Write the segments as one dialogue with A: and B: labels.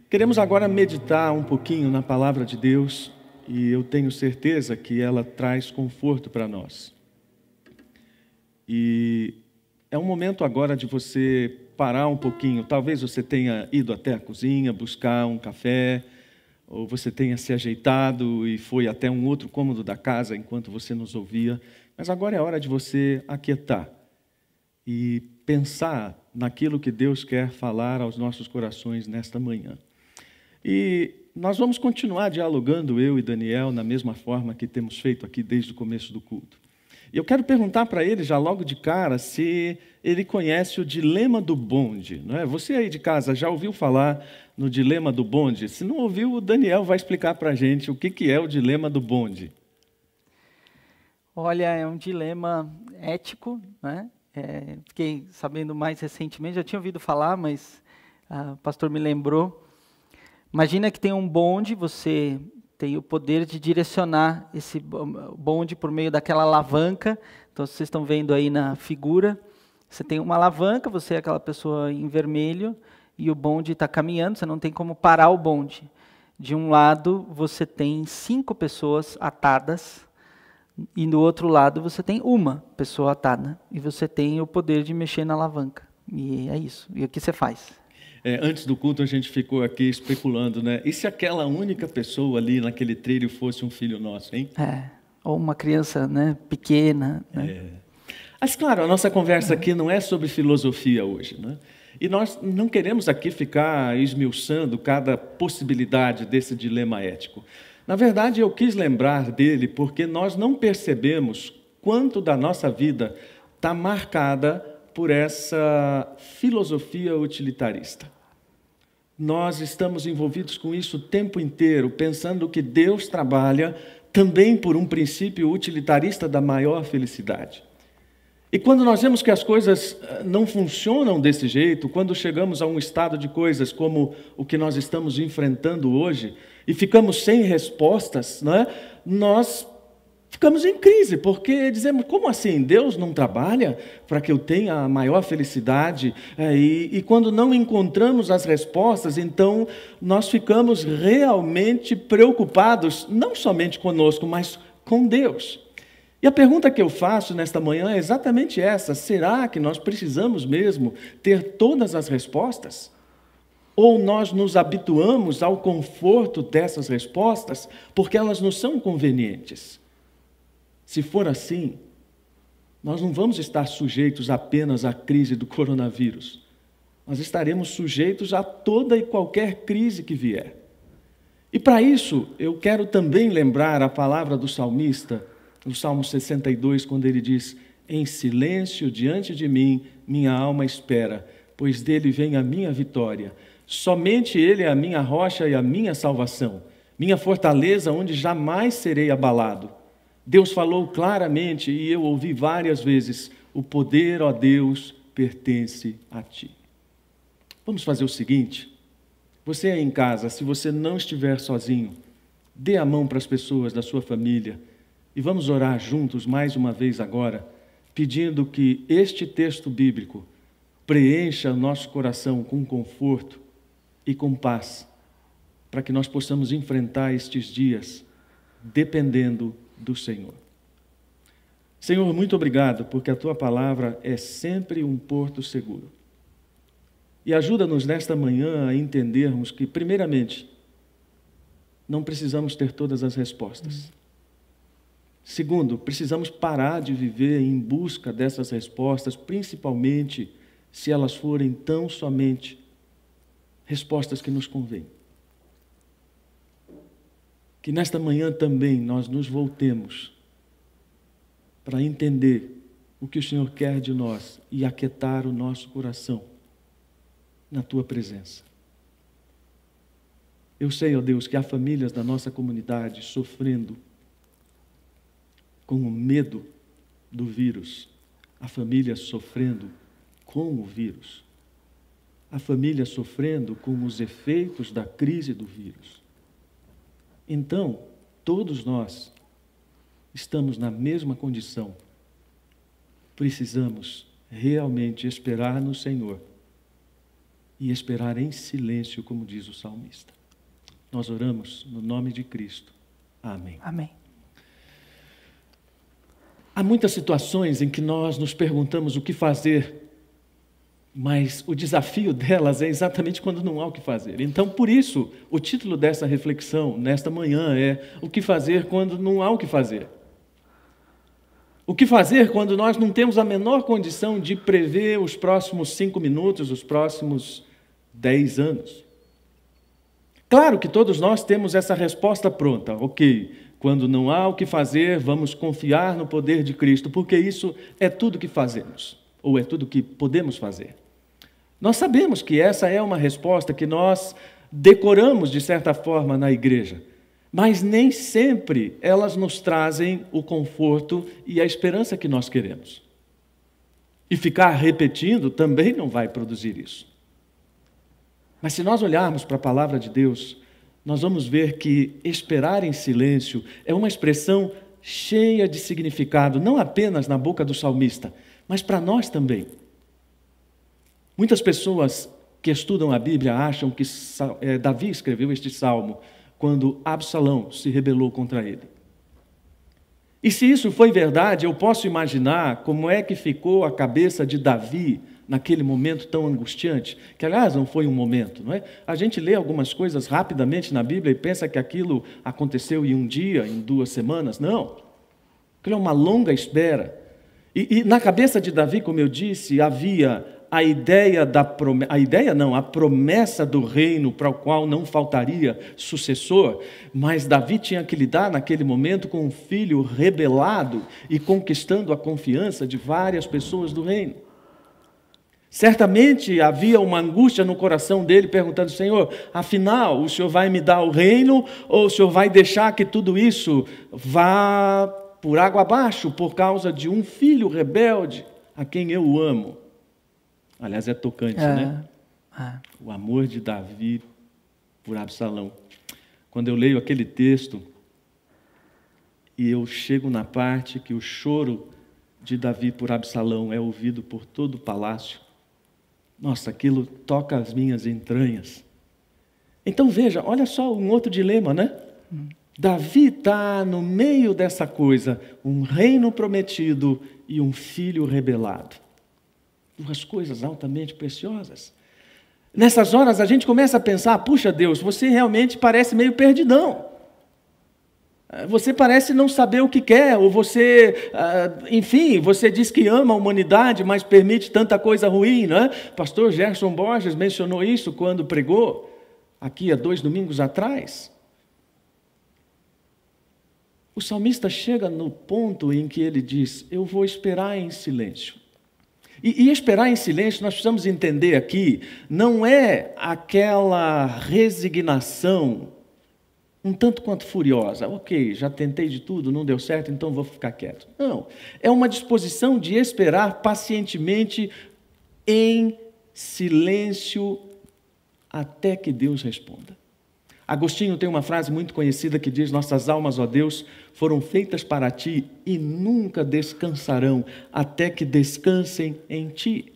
A: Queremos agora meditar um pouquinho na palavra de Deus e eu tenho certeza que ela traz conforto para nós. E é um momento agora de você parar um pouquinho. Talvez você tenha ido até a cozinha buscar um café, ou você tenha se ajeitado e foi até um outro cômodo da casa enquanto você nos ouvia. Mas agora é hora de você aquietar e pensar naquilo que Deus quer falar aos nossos corações nesta manhã. E nós vamos continuar dialogando, eu e Daniel, na mesma forma que temos feito aqui desde o começo do culto. E eu quero perguntar para ele, já logo de cara, se ele conhece o dilema do bonde. Não é? Você aí de casa já ouviu falar no dilema do bonde? Se não ouviu, o Daniel vai explicar para a gente o que é o dilema do bonde.
B: Olha, é um dilema ético, né? Fiquei sabendo mais recentemente, já tinha ouvido falar, mas o pastor me lembrou. Imagina que tem um bonde, você tem o poder de direcionar esse bonde por meio daquela alavanca. Então, vocês estão vendo aí na figura, você tem uma alavanca, você é aquela pessoa em vermelho, e o bonde está caminhando, você não tem como parar o bonde. De um lado, você tem 5 pessoas atadas, e do outro lado você tem uma pessoa atada, e você tem o poder de mexer na alavanca. E é isso. E o que você faz?
A: Antes do culto a gente ficou aqui especulando, né? E se aquela única pessoa ali naquele trilho fosse um filho nosso, hein?
B: Ou uma criança, né, pequena. Né?
A: Mas claro, a nossa conversa aqui não é sobre filosofia hoje, né? E nós não queremos aqui ficar esmiuçando cada possibilidade desse dilema ético. Na verdade, eu quis lembrar dele porque nós não percebemos quanto da nossa vida está marcada por essa filosofia utilitarista. Nós estamos envolvidos com isso o tempo inteiro, pensando que Deus trabalha também por um princípio utilitarista da maior felicidade. E quando nós vemos que as coisas não funcionam desse jeito, quando chegamos a um estado de coisas como o que nós estamos enfrentando hoje, e ficamos sem respostas, não é? Nós ficamos em crise, porque dizemos, como assim? Deus não trabalha para que eu tenha a maior felicidade? E quando não encontramos as respostas, então nós ficamos realmente preocupados, não somente conosco, mas com Deus. E a pergunta que eu faço nesta manhã é exatamente essa: será que nós precisamos mesmo ter todas as respostas? Ou nós nos habituamos ao conforto dessas respostas porque elas nos são convenientes? Se for assim, nós não vamos estar sujeitos apenas à crise do coronavírus. Nós estaremos sujeitos a toda e qualquer crise que vier. E para isso, eu quero também lembrar a palavra do salmista, no Salmo 62, quando ele diz: em silêncio diante de mim, minha alma espera, pois dele vem a minha vitória. Somente ele é a minha rocha e a minha salvação, minha fortaleza onde jamais serei abalado. Deus falou claramente e eu ouvi várias vezes: o poder, ó Deus, pertence a ti. Vamos fazer o seguinte: você aí em casa, se você não estiver sozinho, dê a mão para as pessoas da sua família e vamos orar juntos mais uma vez agora, pedindo que este texto bíblico preencha o nosso coração com conforto e com paz, para que nós possamos enfrentar estes dias dependendo do Senhor. Senhor, muito obrigado, porque a Tua palavra é sempre um porto seguro. E ajuda-nos nesta manhã a entendermos que, primeiramente, não precisamos ter todas as respostas. Segundo, precisamos parar de viver em busca dessas respostas, principalmente se elas forem tão somente respostas que nos convêm. Que nesta manhã também nós nos voltemos para entender o que o Senhor quer de nós e aquietar o nosso coração na Tua presença. Eu sei, ó Deus, que há famílias da nossa comunidade sofrendo com o medo do vírus, há famílias sofrendo com o vírus, há famílias sofrendo com os efeitos da crise do vírus. Então, todos nós estamos na mesma condição. Precisamos realmente esperar no Senhor e esperar em silêncio, como diz o salmista. Nós oramos no nome de Cristo. Amém.
B: Amém.
A: Há muitas situações em que nós nos perguntamos o que fazer, mas o desafio delas é exatamente quando não há o que fazer. Então, por isso, o título dessa reflexão, nesta manhã, é o que fazer quando não há o que fazer. O que fazer quando nós não temos a menor condição de prever os próximos 5 minutos, os próximos 10 anos? Claro que todos nós temos essa resposta pronta. Ok, quando não há o que fazer, vamos confiar no poder de Cristo, porque isso é tudo que fazemos, ou é tudo que podemos fazer. Nós sabemos que essa é uma resposta que nós decoramos, de certa forma, na igreja, mas nem sempre elas nos trazem o conforto e a esperança que nós queremos. E ficar repetindo também não vai produzir isso. Mas se nós olharmos para a palavra de Deus, nós vamos ver que esperar em silêncio é uma expressão cheia de significado, não apenas na boca do salmista, mas para nós também. Muitas pessoas que estudam a Bíblia acham que Davi escreveu este salmo quando Absalão se rebelou contra ele. E se isso foi verdade, eu posso imaginar como é que ficou a cabeça de Davi naquele momento tão angustiante, que aliás não foi um momento, não é? A gente lê algumas coisas rapidamente na Bíblia e pensa que aquilo aconteceu em um dia, em 2 semanas. Não, aquilo é uma longa espera. E na cabeça de Davi, como eu disse, havia a promessa do reino para o qual não faltaria sucessor, mas Davi tinha que lidar naquele momento com um filho rebelado e conquistando a confiança de várias pessoas do reino. Certamente havia uma angústia no coração dele, perguntando: Senhor, afinal, o Senhor vai me dar o reino ou o Senhor vai deixar que tudo isso vá por água abaixo por causa de um filho rebelde a quem eu amo? Aliás, é tocante, né? O amor de Davi por Absalão. Quando eu leio aquele texto e eu chego na parte que o choro de Davi por Absalão é ouvido por todo o palácio, nossa, aquilo toca as minhas entranhas. Então veja, olha só um outro dilema, né? Davi está no meio dessa coisa, um reino prometido e um filho rebelado. 2 coisas altamente preciosas. Nessas horas a gente começa a pensar: puxa Deus, você realmente parece meio perdidão. Você parece não saber o que quer, ou você, enfim, você diz que ama a humanidade, mas permite tanta coisa ruim, não é? Pastor Gerson Borges mencionou isso quando pregou, aqui há 2 domingos atrás. O salmista chega no ponto em que ele diz: eu vou esperar em silêncio. E esperar em silêncio, nós precisamos entender aqui, não é aquela resignação um tanto quanto furiosa. Ok, já tentei de tudo, não deu certo, então vou ficar quieto. Não, é uma disposição de esperar pacientemente em silêncio até que Deus responda. Agostinho tem uma frase muito conhecida que diz: nossas almas, ó Deus, foram feitas para Ti e nunca descansarão até que descansem em Ti.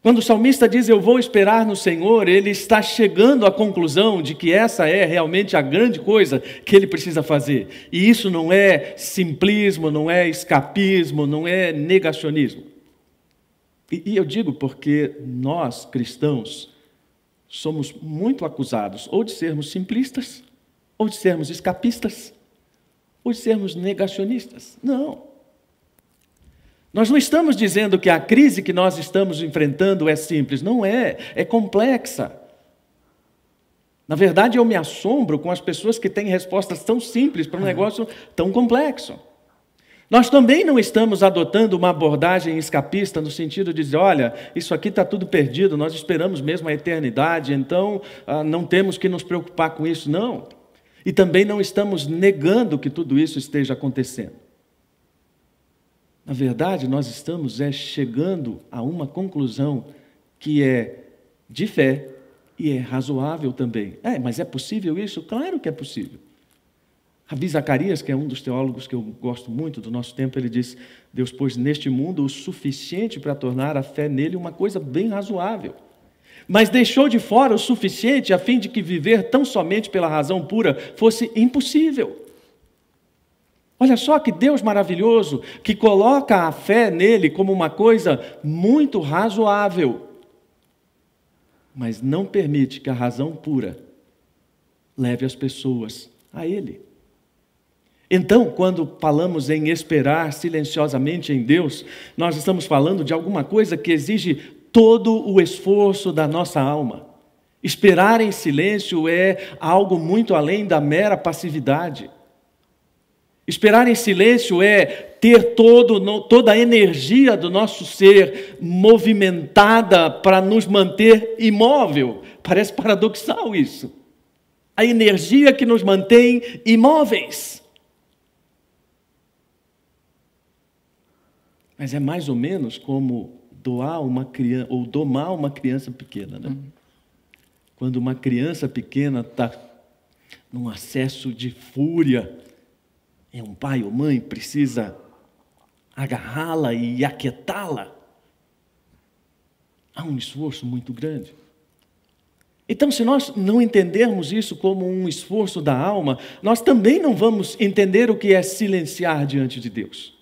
A: Quando o salmista diz: eu vou esperar no Senhor, ele está chegando à conclusão de que essa é realmente a grande coisa que ele precisa fazer. E isso não é simplismo, não é escapismo, não é negacionismo. E eu digo porque nós, cristãos, somos muito acusados ou de sermos simplistas, ou de sermos escapistas, ou de sermos negacionistas. Não. Nós não estamos dizendo que a crise que nós estamos enfrentando é simples. Não é, é complexa. Na verdade, eu me assombro com as pessoas que têm respostas tão simples para um negócio tão complexo. Nós também não estamos adotando uma abordagem escapista no sentido de dizer: olha, isso aqui está tudo perdido, nós esperamos mesmo a eternidade, então não temos que nos preocupar com isso. Não. E também não estamos negando que tudo isso esteja acontecendo. Na verdade, nós estamos chegando a uma conclusão que é de fé e é razoável também. Mas é possível isso? Claro que é possível. Rabi Zacarias, que é um dos teólogos que eu gosto muito do nosso tempo, ele diz: Deus pôs neste mundo o suficiente para tornar a fé nele uma coisa bem razoável, mas deixou de fora o suficiente a fim de que viver tão somente pela razão pura fosse impossível. Olha só que Deus maravilhoso, que coloca a fé nele como uma coisa muito razoável, mas não permite que a razão pura leve as pessoas a ele. Então, quando falamos em esperar silenciosamente em Deus, nós estamos falando de alguma coisa que exige todo o esforço da nossa alma. Esperar em silêncio é algo muito além da mera passividade. Esperar em silêncio é ter toda a energia do nosso ser movimentada para nos manter imóvel. Parece paradoxal isso. A energia que nos mantém imóveis. Mas é mais ou menos como doar uma criança, ou domar uma criança pequena, né? Quando uma criança pequena está num acesso de fúria, e um pai ou mãe precisa agarrá-la e aquietá-la, há um esforço muito grande. Então, se nós não entendermos isso como um esforço da alma, nós também não vamos entender o que é silenciar diante de Deus.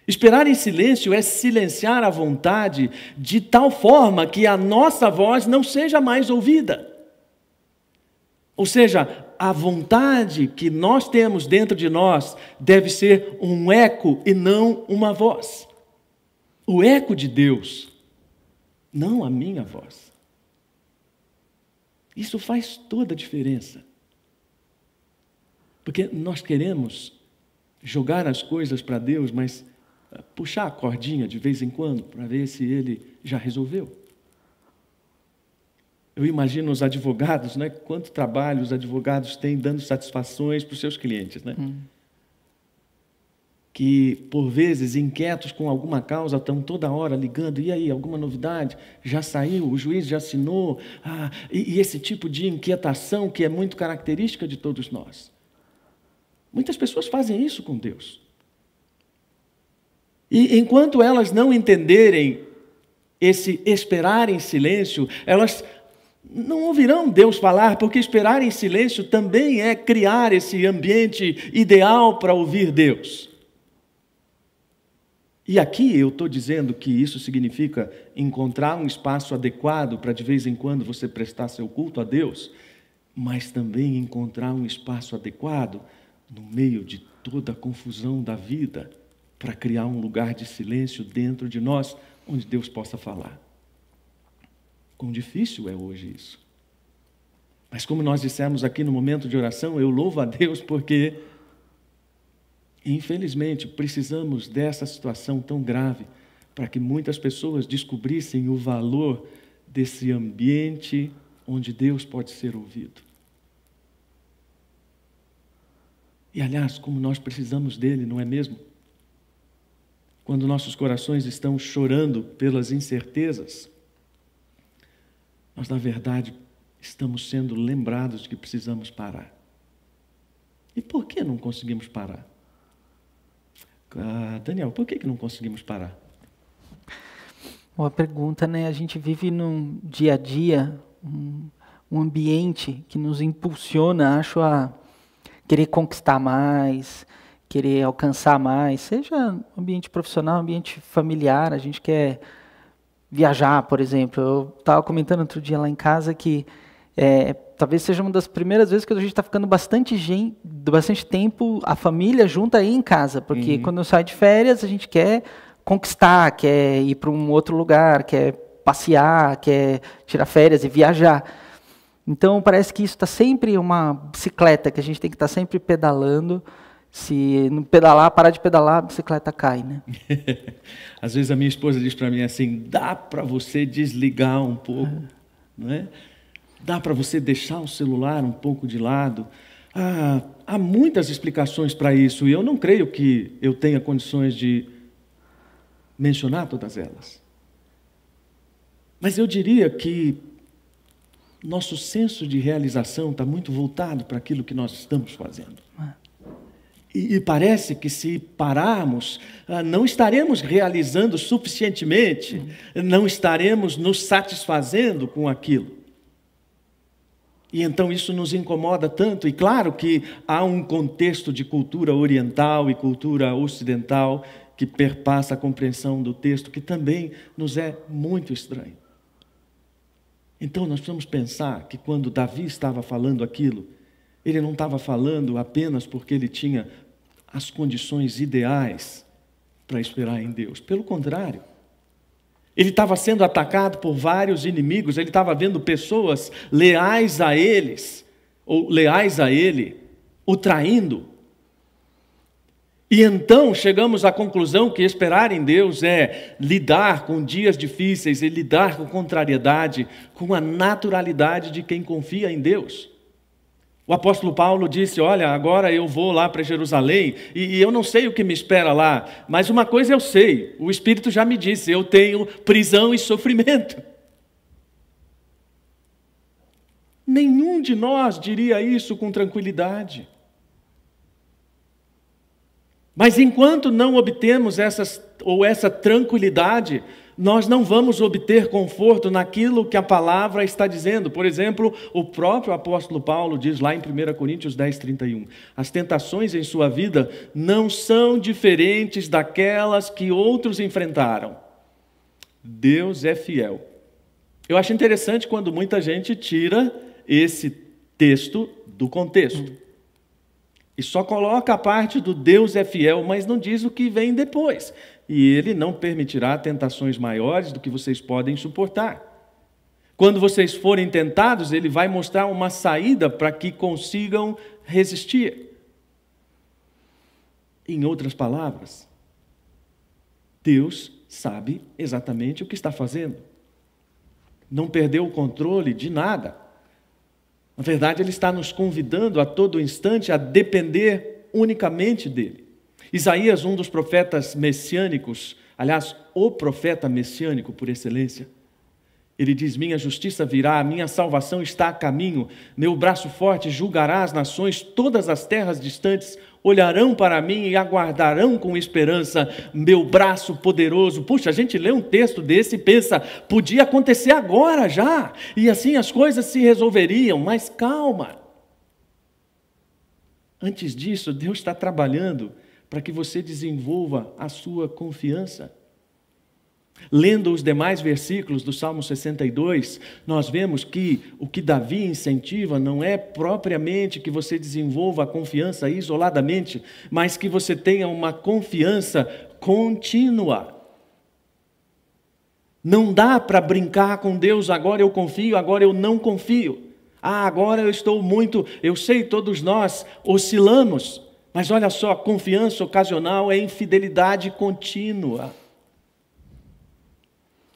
A: Esperar em silêncio é silenciar a vontade de tal forma que a nossa voz não seja mais ouvida. Ou seja, a vontade que nós temos dentro de nós deve ser um eco e não uma voz. O eco de Deus, não a minha voz. Isso faz toda a diferença. Porque nós queremos jogar as coisas para Deus, mas puxar a cordinha de vez em quando para ver se Ele já resolveu. Eu imagino os advogados, né? Quanto trabalho os advogados têm dando satisfações para os seus clientes, né? Que, por vezes, inquietos com alguma causa, estão toda hora ligando: e aí, alguma novidade? Já saiu? O juiz já assinou? E esse tipo de inquietação que é muito característica de todos nós. Muitas pessoas fazem isso com Deus. E enquanto elas não entenderem esse esperar em silêncio, elas não ouvirão Deus falar, porque esperar em silêncio também é criar esse ambiente ideal para ouvir Deus. E aqui eu estou dizendo que isso significa encontrar um espaço adequado para de vez em quando você prestar seu culto a Deus, mas também encontrar um espaço adequado no meio de toda a confusão da vida, para criar um lugar de silêncio dentro de nós, onde Deus possa falar. Quão difícil é hoje isso. Mas como nós dissemos aqui no momento de oração, eu louvo a Deus porque, infelizmente, precisamos dessa situação tão grave para que muitas pessoas descobrissem o valor desse ambiente onde Deus pode ser ouvido. E, aliás, como nós precisamos dele, não é mesmo? Quando nossos corações estão chorando pelas incertezas, nós, na verdade, estamos sendo lembrados de que precisamos parar. E por que não conseguimos parar? Daniel, por que não conseguimos parar?
B: Boa pergunta, né? A gente vive num dia a dia, um ambiente que nos impulsiona, acho, a querer conquistar mais, querer alcançar mais, seja ambiente profissional, ambiente familiar. A gente quer viajar, por exemplo. Eu estava comentando outro dia lá em casa que talvez seja uma das primeiras vezes que a gente está ficando bastante tempo, a família junta aí em casa, porque quando eu saio de férias a gente quer conquistar, quer ir para um outro lugar, quer passear, quer tirar férias e viajar. Então parece que isso está sempre uma bicicleta, que a gente tem que estar sempre pedalando. Se não pedalar, parar de pedalar, a bicicleta cai, né?
A: Às vezes a minha esposa diz para mim assim: dá para você desligar um pouco, não é? Dá para você deixar o celular um pouco de lado. Há muitas explicações para isso, e eu não creio que eu tenha condições de mencionar todas elas. Mas eu diria que nosso senso de realização está muito voltado para aquilo que nós estamos fazendo. E parece que se pararmos, não estaremos realizando suficientemente, não estaremos nos satisfazendo com aquilo. E então isso nos incomoda tanto. E claro que há um contexto de cultura oriental e cultura ocidental que perpassa a compreensão do texto, que também nos é muito estranho. Então nós precisamos pensar que quando Davi estava falando aquilo, ele não estava falando apenas porque ele tinha as condições ideais para esperar em Deus. Pelo contrário, ele estava sendo atacado por vários inimigos, ele estava vendo pessoas leais a eles, ou leais a ele, o traindo. E então chegamos à conclusão que esperar em Deus é lidar com dias difíceis e lidar com contrariedade, com a naturalidade de quem confia em Deus. O apóstolo Paulo disse, olha, agora eu vou lá para Jerusalém e eu não sei o que me espera lá, mas uma coisa eu sei, o Espírito já me disse, eu tenho prisão e sofrimento. Nenhum de nós diria isso com tranquilidade. Mas enquanto não obtemos essa tranquilidade, nós não vamos obter conforto naquilo que a palavra está dizendo. Por exemplo, o próprio apóstolo Paulo diz lá em 1 Coríntios 10, 31, as tentações em sua vida não são diferentes daquelas que outros enfrentaram. Deus é fiel. Eu acho interessante quando muita gente tira esse texto do contexto. E só coloca a parte do Deus é fiel, mas não diz o que vem depois. E Ele não permitirá tentações maiores do que vocês podem suportar. Quando vocês forem tentados, Ele vai mostrar uma saída para que consigam resistir. Em outras palavras, Deus sabe exatamente o que está fazendo. Não perdeu o controle de nada. Na verdade, Ele está nos convidando a todo instante a depender unicamente dEle. Isaías, um dos profetas messiânicos, aliás, o profeta messiânico por excelência, ele diz, minha justiça virá, minha salvação está a caminho, meu braço forte julgará as nações, todas as terras distantes olharão para mim e aguardarão com esperança meu braço poderoso. Puxa, a gente lê um texto desse e pensa, podia acontecer agora já, e assim as coisas se resolveriam, mas calma. Antes disso, Deus está trabalhando para que você desenvolva a sua confiança. Lendo os demais versículos do Salmo 62, nós vemos que o que Davi incentiva não é propriamente que você desenvolva a confiança isoladamente, mas que você tenha uma confiança contínua. Não dá para brincar com Deus, agora eu confio, agora eu não confio. Agora eu sei, todos nós oscilamos, mas olha só, confiança ocasional é infidelidade contínua.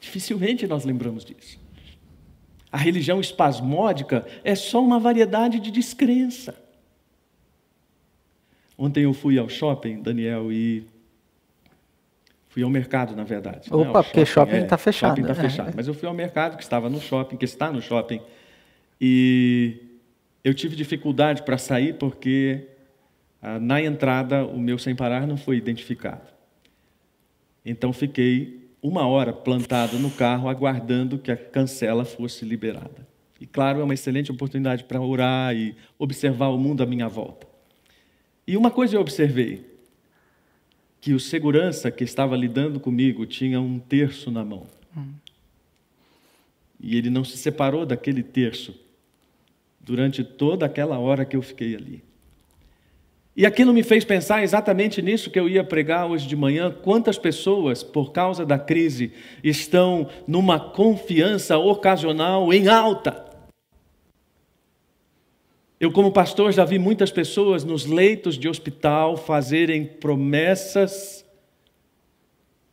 A: Dificilmente nós lembramos disso. A religião espasmódica é só uma variedade de descrença. Ontem eu fui ao shopping, Daniel, e fui ao mercado, na verdade.
B: Opa, porque shopping está fechado.
A: Shopping está fechado, mas eu fui ao mercado que estava no shopping, que está no shopping, e eu tive dificuldade para sair porque na entrada o meu sem parar não foi identificado. Então fiquei 1 hora plantado no carro, aguardando que a cancela fosse liberada. E claro, é uma excelente oportunidade para orar e observar o mundo à minha volta. E uma coisa eu observei, que o segurança que estava lidando comigo tinha um terço na mão. E ele não se separou daquele terço durante toda aquela hora que eu fiquei ali. E aquilo me fez pensar exatamente nisso que eu ia pregar hoje de manhã, quantas pessoas, por causa da crise, estão numa confiança ocasional em alta. Eu, como pastor, já vi muitas pessoas nos leitos de hospital fazerem promessas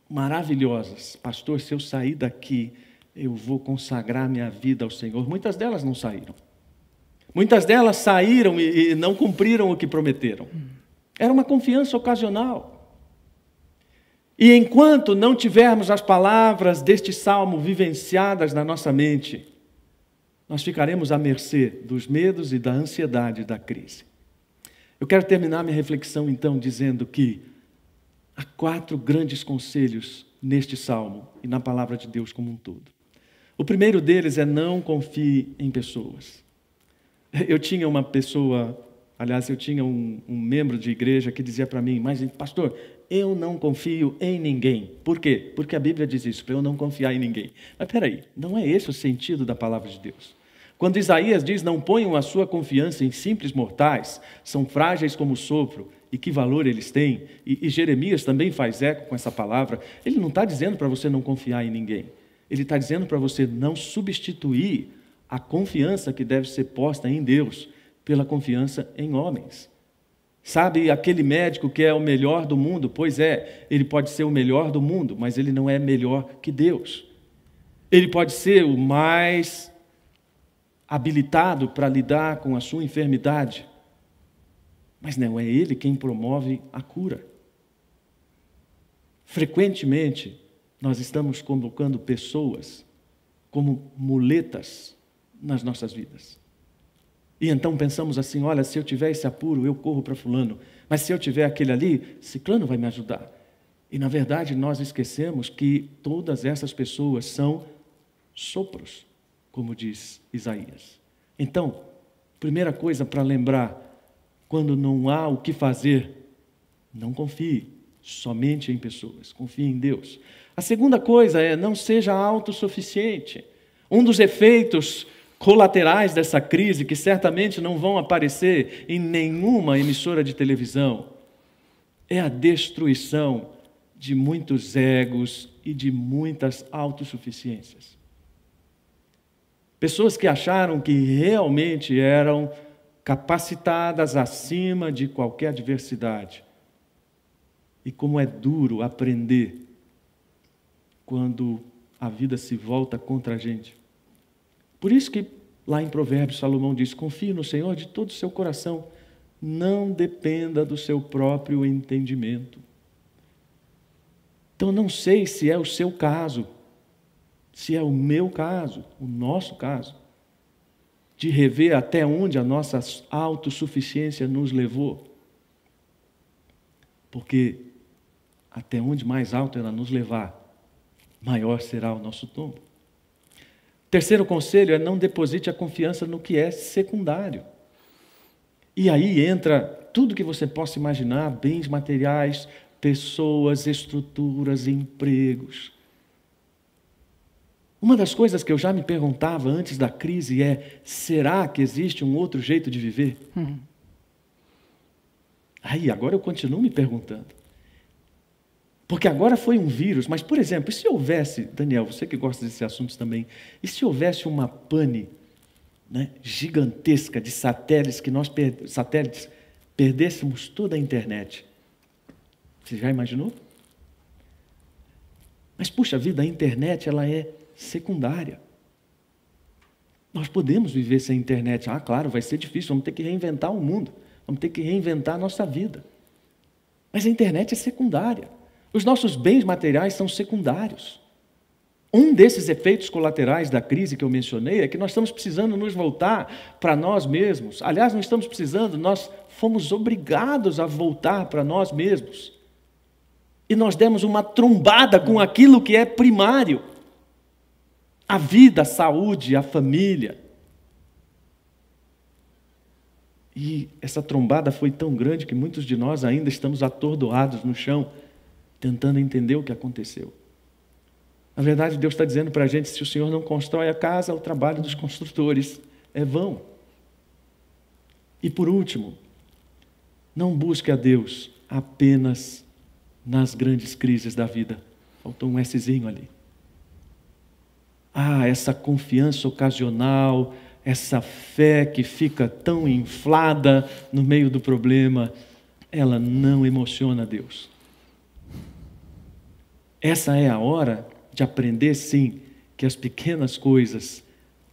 A: maravilhosas. Pastor, se eu sair daqui, eu vou consagrar minha vida ao Senhor. Muitas delas não saíram. Muitas delas saíram e não cumpriram o que prometeram. Era uma confiança ocasional. E enquanto não tivermos as palavras deste salmo vivenciadas na nossa mente, nós ficaremos à mercê dos medos e da ansiedade da crise. Eu quero terminar minha reflexão, então, dizendo que há 4 grandes conselhos neste salmo e na palavra de Deus como um todo. O primeiro deles é: não confie em pessoas. Eu tinha uma pessoa, aliás, eu tinha um membro de igreja que dizia para mim: mas pastor, eu não confio em ninguém. Por quê? Porque a Bíblia diz isso, para eu não confiar em ninguém. Mas peraí, não é esse o sentido da palavra de Deus. Quando Isaías diz: não ponham a sua confiança em simples mortais, são frágeis como o sopro, e que valor eles têm, e Jeremias também faz eco com essa palavra, ele não está dizendo para você não confiar em ninguém. Ele está dizendo para você não substituir a confiança que deve ser posta em Deus pela confiança em homens. Sabe aquele médico que é o melhor do mundo? Pois é, ele pode ser o melhor do mundo, mas ele não é melhor que Deus. Ele pode ser o mais habilitado para lidar com a sua enfermidade, mas não é ele quem promove a cura. Frequentemente, nós estamos colocando pessoas como muletas nas nossas vidas. E então pensamos assim: olha, se eu tiver esse apuro, eu corro para fulano. Mas se eu tiver aquele ali, ciclano vai me ajudar. E na verdade nós esquecemos que todas essas pessoas são sopros, como diz Isaías. Então, primeira coisa para lembrar: quando não há o que fazer, não confie somente em pessoas, confie em Deus. A segunda coisa é: não seja autossuficiente. Um dos efeitos colaterais dessa crise, que certamente não vão aparecer em nenhuma emissora de televisão, é a destruição de muitos egos e de muitas autossuficiências. Pessoas que acharam que realmente eram capacitadas acima de qualquer adversidade. E como é duro aprender quando a vida se volta contra a gente. Por isso que lá em Provérbios Salomão diz: confie no Senhor de todo o seu coração, não dependa do seu próprio entendimento. Então não sei se é o seu caso, se é o meu caso, o nosso caso, de rever até onde a nossa autossuficiência nos levou. Porque até onde mais alto ela nos levar, maior será o nosso tombo. Terceiro conselho é: não deposite a confiança no que é secundário. E aí entra tudo que você possa imaginar: bens materiais, pessoas, estruturas, empregos. Uma das coisas que eu já me perguntava antes da crise é: será que existe um outro jeito de viver? Aí, agora eu continuo me perguntando. Porque agora foi um vírus, mas, por exemplo, e se houvesse, Daniel, você que gosta desses assuntos também, e se houvesse uma pane, né, gigantesca de satélites, que nós perdêssemos toda a internet? Você já imaginou? Mas, puxa vida, a internet ela é secundária. Nós podemos viver sem internet. Ah, claro, vai ser difícil, vamos ter que reinventar o mundo, vamos ter que reinventar a nossa vida. Mas a internet é secundária. Os nossos bens materiais são secundários. Um desses efeitos colaterais da crise que eu mencionei é que nós estamos precisando nos voltar para nós mesmos. Aliás, não estamos precisando, nós fomos obrigados a voltar para nós mesmos. E nós demos uma trombada com aquilo que é primário. A vida, a saúde, a família. E essa trombada foi tão grande que muitos de nós ainda estamos atordoados no chão, tentando entender o que aconteceu. Na verdade, Deus está dizendo para a gente: se o Senhor não constrói a casa, o trabalho dos construtores é vão. E por último, não busque a Deus apenas nas grandes crises da vida. Faltou um Szinho ali. Essa confiança ocasional, essa fé que fica tão inflada no meio do problema, ela não emociona Deus. Essa é a hora de aprender, sim, que as pequenas coisas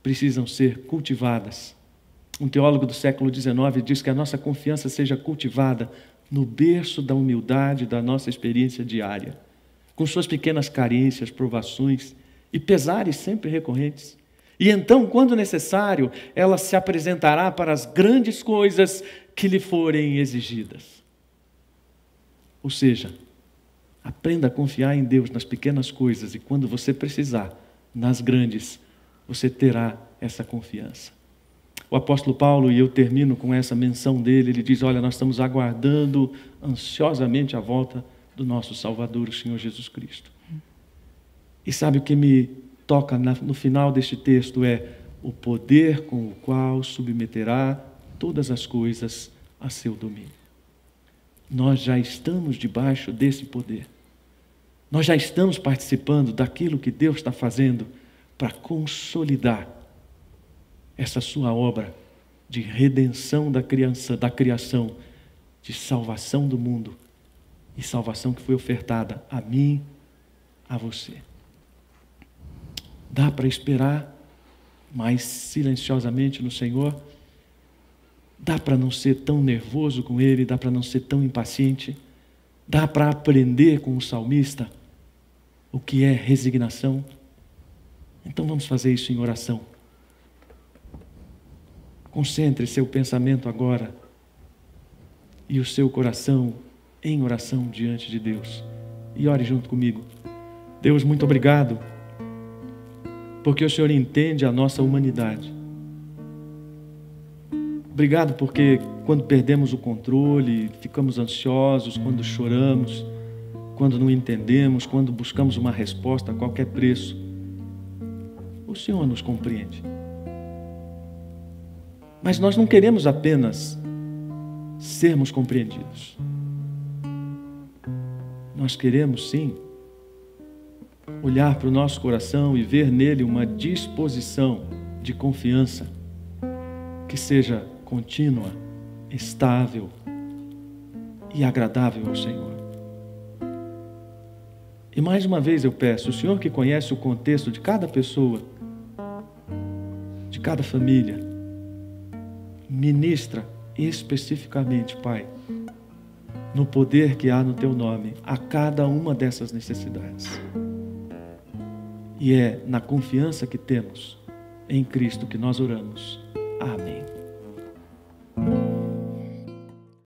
A: precisam ser cultivadas. Um teólogo do século XIX diz que a nossa confiança seja cultivada no berço da humildade da nossa experiência diária, com suas pequenas carências, provações e pesares sempre recorrentes. E então, quando necessário, ela se apresentará para as grandes coisas que lhe forem exigidas. Ou seja, aprenda a confiar em Deus nas pequenas coisas, e quando você precisar, nas grandes, você terá essa confiança. O apóstolo Paulo, e eu termino com essa menção dele, ele diz: olha, nós estamos aguardando ansiosamente a volta do nosso Salvador, o Senhor Jesus Cristo. E sabe o que me toca no final deste texto? É o poder com o qual submeterá todas as coisas a seu domínio. Nós já estamos debaixo desse poder. Nós já estamos participando daquilo que Deus está fazendo para consolidar essa sua obra de redenção da criação, de salvação do mundo, e salvação que foi ofertada a mim, a você. Dá para esperar mais silenciosamente no Senhor? Dá para não ser tão nervoso com Ele? Dá para não ser tão impaciente? Dá para aprender com o salmista o que é resignação? Então vamos fazer isso em oração. Concentre seu pensamento agora e o seu coração em oração diante de Deus. E ore junto comigo. Deus, muito obrigado, porque o Senhor entende a nossa humanidade. Obrigado porque quando perdemos o controle, ficamos ansiosos, quando choramos, quando não entendemos, quando buscamos uma resposta a qualquer preço, o Senhor nos compreende. Mas nós não queremos apenas sermos compreendidos. Nós queremos, sim, olhar para o nosso coração e ver nele uma disposição de confiança que seja contínua, estável e agradável ao Senhor. E mais uma vez eu peço, o Senhor que conhece o contexto de cada pessoa, de cada família, ministra especificamente, Pai, no poder que há no Teu nome, a cada uma dessas necessidades. E é na confiança que temos em Cristo que nós oramos. Amém.